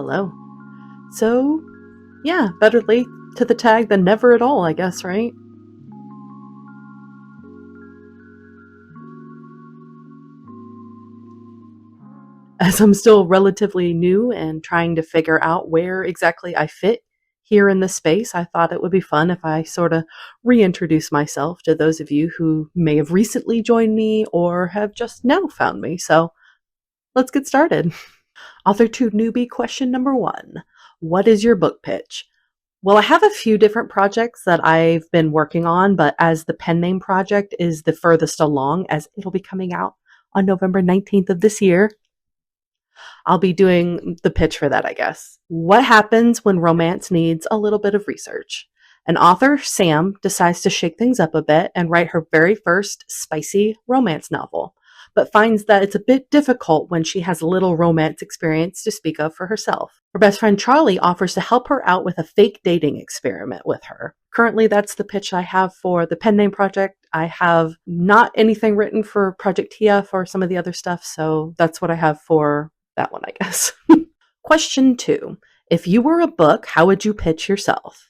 Hello. So, yeah, better late to the tag than never at all, I guess, right? As I'm still relatively new and trying to figure out where exactly I fit here in this space, I thought it would be fun if I sort of reintroduce myself to those of you who may have recently joined me or have just now found me. So, let's get started. Authortube Newbie question number 1. What is your book pitch? Well, I have a few different projects that I've been working on, but as the pen name project is the furthest along, as it'll be coming out on November 19th of this year, I'll be doing the pitch for that, I guess. What happens when romance needs a little bit of research? An author, Sam, decides to shake things up a bit and write her very first spicy romance novel, but finds that it's a bit difficult when she has little romance experience to speak of for herself. Her best friend Charlie offers to help her out with a fake dating experiment with her. Currently, that's the pitch I have for the pen name project. I have not anything written for Project TF or some of the other stuff, so that's what I have for that one, I guess. Question 2. If you were a book, how would you pitch yourself?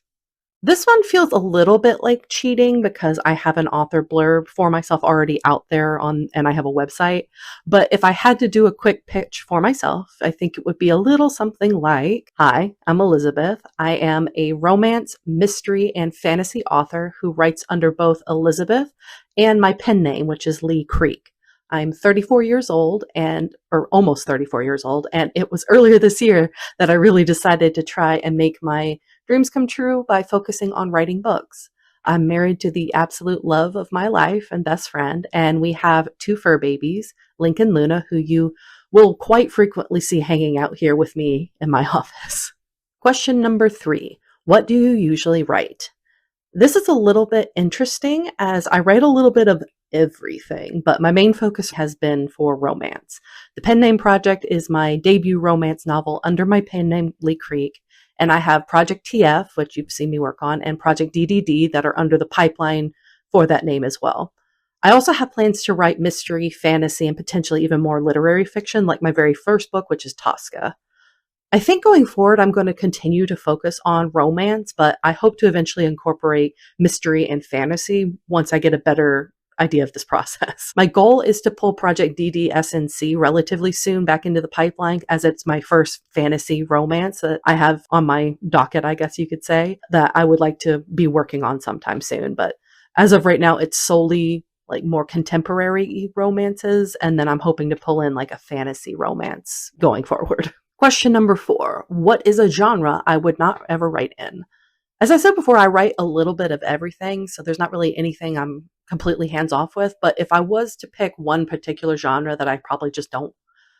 This one feels a little bit like cheating because I have an author blurb for myself already out there and I have a website. But if I had to do a quick pitch for myself, I think it would be a little something like, Hi, I'm Elizabeth. I am a romance, mystery, and fantasy author who writes under both Elizabeth and my pen name, which is Lee Creek. I'm 34 years old or almost 34 years old. And it was earlier this year that I really decided to try and make my dreams come true by focusing on writing books. I'm married to the absolute love of my life and best friend, and we have 2 fur babies, Link and Luna, who you will quite frequently see hanging out here with me in my office. Question number 3. What do you usually write? This is a little bit interesting as I write a little bit of everything, but my main focus has been for romance. The pen name project is my debut romance novel under my pen name Lee Creek. And I have Project TF, which you've seen me work on, and Project DDD that are under the pipeline for that name as well. I also have plans to write mystery, fantasy, and potentially even more literary fiction, like my very first book, which is Tosca. I think going forward, I'm going to continue to focus on romance, but I hope to eventually incorporate mystery and fantasy once I get a better idea of this process. My goal is to pull Project DDSNC relatively soon back into the pipeline, as it's my first fantasy romance that I have on my docket, I guess you could say, that I would like to be working on sometime soon. But as of right now, it's solely like more contemporary romances, and then I'm hoping to pull in like a fantasy romance going forward. Question number 4. What is a genre I would not ever write in? As I said before, I write a little bit of everything, so there's not really anything I'm completely hands off with. But if I was to pick one particular genre that I probably just don't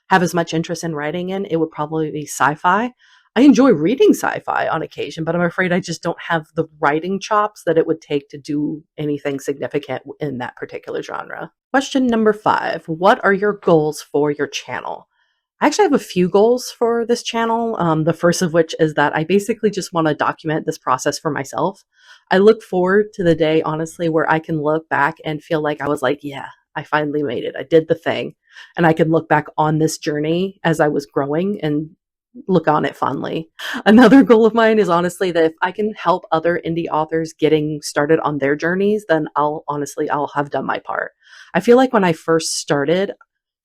have as much interest in writing in, it would probably be sci-fi. I enjoy reading sci-fi on occasion, but I'm afraid I just don't have the writing chops that it would take to do anything significant in that particular genre. Question number 5. What are your goals for your channel? I actually have a few goals for this channel. The first of which is that I basically just want to document this process for myself. I look forward to the day, honestly, where I can look back and feel like I was like, yeah, I finally made it. I did the thing. And I can look back on this journey as I was growing and look on it fondly. Another goal of mine is honestly that if I can help other indie authors getting started on their journeys, then I'll have done my part. I feel like when I first started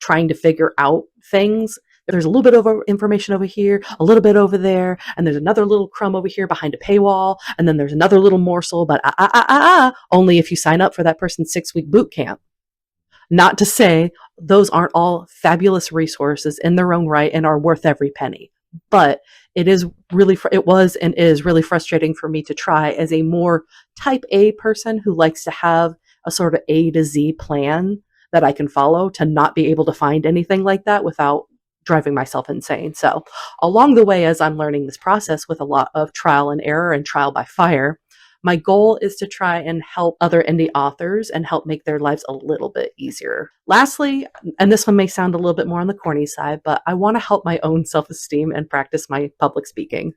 trying to figure out things, there's a little bit of information over here, a little bit over there, and there's another little crumb over here behind a paywall, and then there's another little morsel, but only if you sign up for that person's 6-week boot camp. Not to say those aren't all fabulous resources in their own right and are worth every penny, but it was and is really frustrating for me to try as a more type A person who likes to have a sort of A to Z plan that I can follow, to not be able to find anything like that without driving myself insane. So along the way, as I'm learning this process with a lot of trial and error and trial by fire, my goal is to try and help other indie authors and help make their lives a little bit easier. Lastly, and this one may sound a little bit more on the corny side, but I want to help my own self-esteem and practice my public speaking.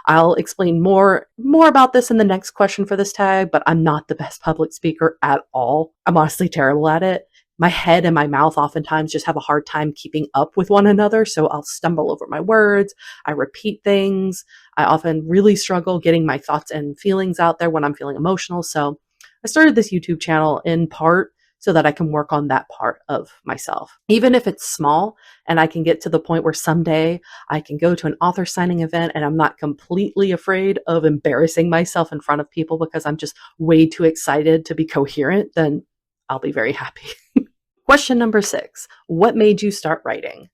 I'll explain more about this in the next question for this tag, but I'm not the best public speaker at all. I'm honestly terrible at it. my head and my mouth oftentimes just have a hard time keeping up with one another. So I'll stumble over my words. I repeat things. I often really struggle getting my thoughts and feelings out there when I'm feeling emotional. So I started this YouTube channel in part so that I can work on that part of myself. Even if it's small and I can get to the point where someday I can go to an author signing event and I'm not completely afraid of embarrassing myself in front of people because I'm just way too excited to be coherent, then I'll be very happy. Question number 6. What made you start writing?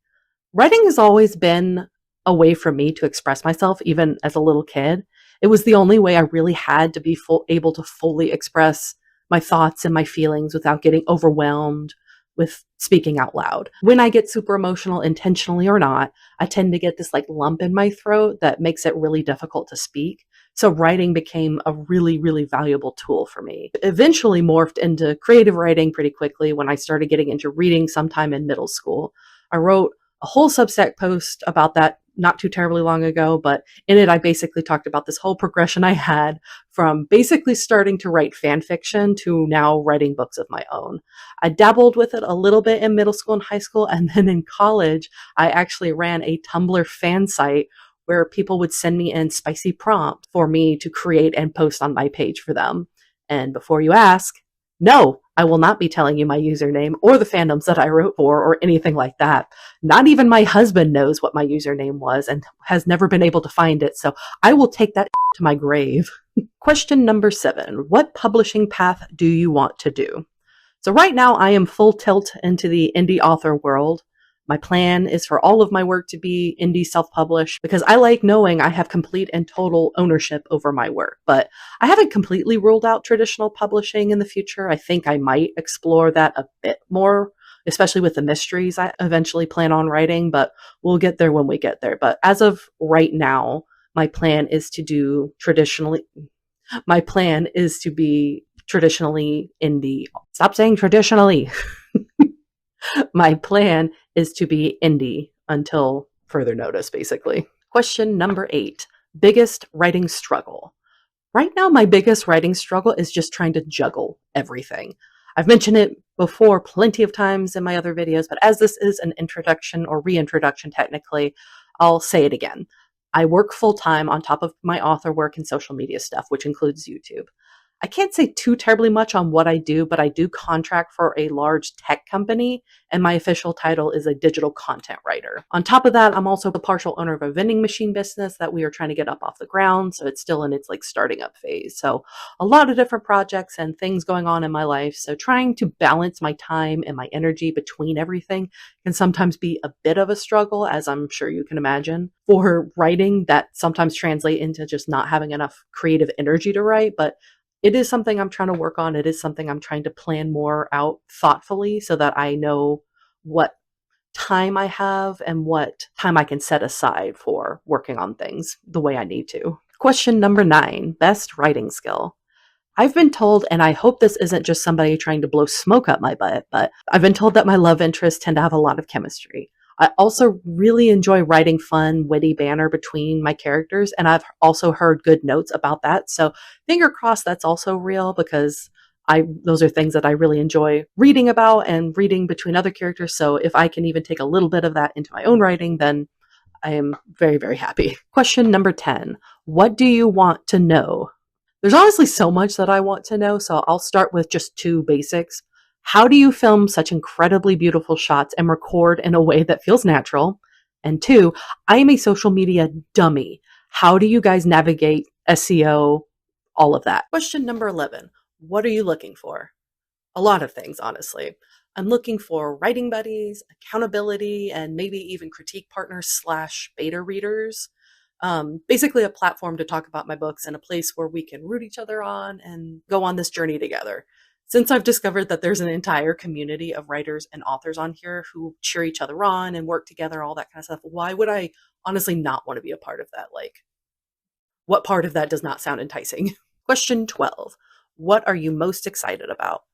Writing has always been a way for me to express myself, even as a little kid. It was the only way I really had to be able to fully express my thoughts and my feelings without getting overwhelmed with speaking out loud. When I get super emotional, intentionally or not, I tend to get this like lump in my throat that makes it really difficult to speak. So writing became a really, really valuable tool for me. It eventually morphed into creative writing pretty quickly when I started getting into reading sometime in middle school. I wrote a whole Substack post about that not too terribly long ago, but in it, I basically talked about this whole progression I had from basically starting to write fan fiction to now writing books of my own. I dabbled with it a little bit in middle school and high school, and then in college, I actually ran a Tumblr fan site where people would send me in spicy prompts for me to create and post on my page for them. And before you ask, no, I will not be telling you my username or the fandoms that I wrote for or anything like that. Not even my husband knows what my username was and has never been able to find it, so I will take that to my grave. Question number 7. What publishing path do you want to do? So right now I am full tilt into the indie author world. My plan is for all of my work to be indie self-published because I like knowing I have complete and total ownership over my work. But I haven't completely ruled out traditional publishing in the future. I think I might explore that a bit more, especially with the mysteries I eventually plan on writing, but we'll get there when we get there. But as of right now, my plan is to be traditionally indie. Stop saying traditionally. My plan is to be indie until further notice, basically. Question number 8. Biggest writing struggle. Right now, my biggest writing struggle is just trying to juggle everything. I've mentioned it before plenty of times in my other videos, but as this is an introduction or reintroduction technically, I'll say it again. I work full-time on top of my author work and social media stuff, which includes YouTube. I can't say too terribly much on what I do, but I do contract for a large tech company, and my official title is a digital content writer. On top of that, I'm also the partial owner of a vending machine business that we are trying to get up off the ground, so it's still in its like starting up phase. So a lot of different projects and things going on in my life. So trying to balance my time and my energy between everything can sometimes be a bit of a struggle, as I'm sure you can imagine. For writing, that sometimes translate into just not having enough creative energy to write, but it is something I'm trying to work on. It is something I'm trying to plan more out thoughtfully so that I know what time I have and what time I can set aside for working on things the way I need to. Question number 9, best writing skill. I've been told, and I hope this isn't just somebody trying to blow smoke up my butt, but I've been told that my love interests tend to have a lot of chemistry. I also really enjoy writing fun, witty banter between my characters, and I've also heard good notes about that. So finger crossed that's also real because those are things that I really enjoy reading about and reading between other characters. So if I can even take a little bit of that into my own writing, then I am very, very happy. Question number 10. What do you want to know? There's honestly so much that I want to know, so I'll start with just 2 basics. How do you film such incredibly beautiful shots and record in a way that feels natural? And 2, I am a social media dummy. How do you guys navigate SEO, all of that? Question number 11. What are you looking for? A lot of things, honestly. I'm looking for writing buddies, accountability, and maybe even critique partners / beta readers. Basically a platform to talk about my books and a place where we can root each other on and go on this journey together. Since I've discovered that there's an entire community of writers and authors on here who cheer each other on and work together, all that kind of stuff, why would I honestly not want to be a part of that? Like, what part of that does not sound enticing? Question 12. What are you most excited about?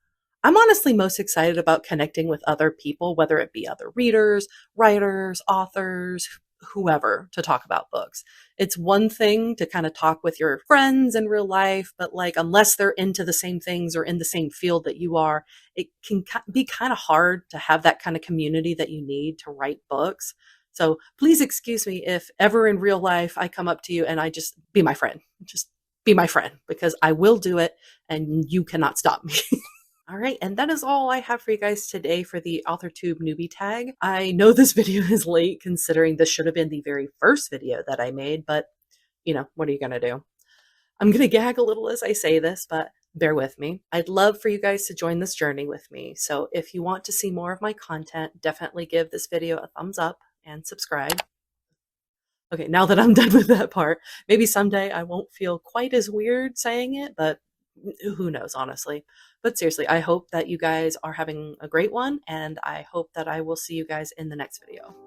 I'm honestly most excited about connecting with other people, whether it be other readers, writers, authors, whoever to talk about books. It's one thing to kind of talk with your friends in real life, but like unless they're into the same things or in the same field that you are, it can be kind of hard to have that kind of community that you need to write books. So please excuse me if ever in real life I come up to you and I just be my friend. Just be my friend because I will do it and you cannot stop me. All right, and that is all I have for you guys today for the Authortube Newbie Tag. I know this video is late considering this should have been the very first video that I made, but you know, what are you gonna do? I'm gonna gag a little as I say this, but bear with me. I'd love for you guys to join this journey with me. So if you want to see more of my content, definitely give this video a thumbs up and subscribe. Okay, now that I'm done with that part, maybe someday I won't feel quite as weird saying it, but who knows, honestly. But seriously, I hope that you guys are having a great one, and I hope that I will see you guys in the next video.